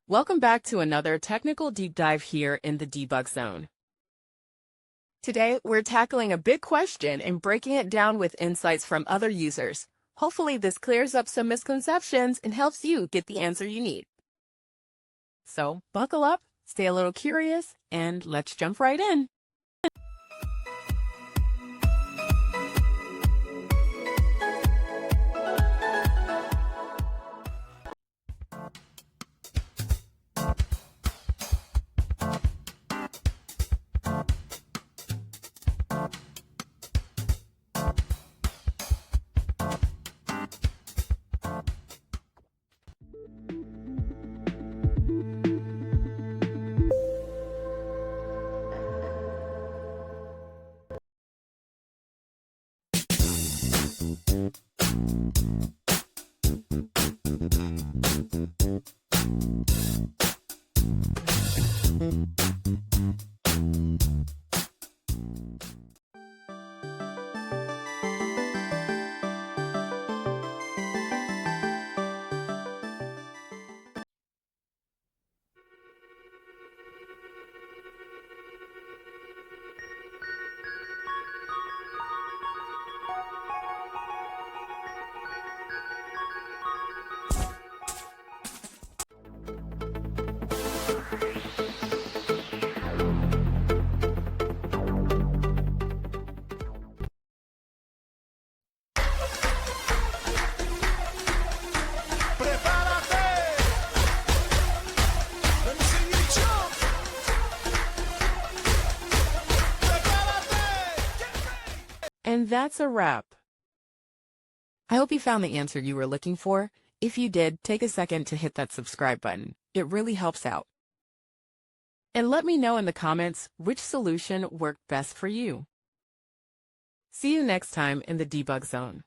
Welcome back to another technical deep dive here in the debug zone. Today, we're tackling a big question and breaking it down with insights from other users. Hopefully, this clears up some misconceptions and helps you get the answer you need. So, buckle up, stay a little curious, and let's jump right in. And that's a wrap. I hope you found the answer you were looking for. If you did, take a second to hit that subscribe button. It really helps out. And let me know in the comments which solution worked best for you. See you next time in the debug zone.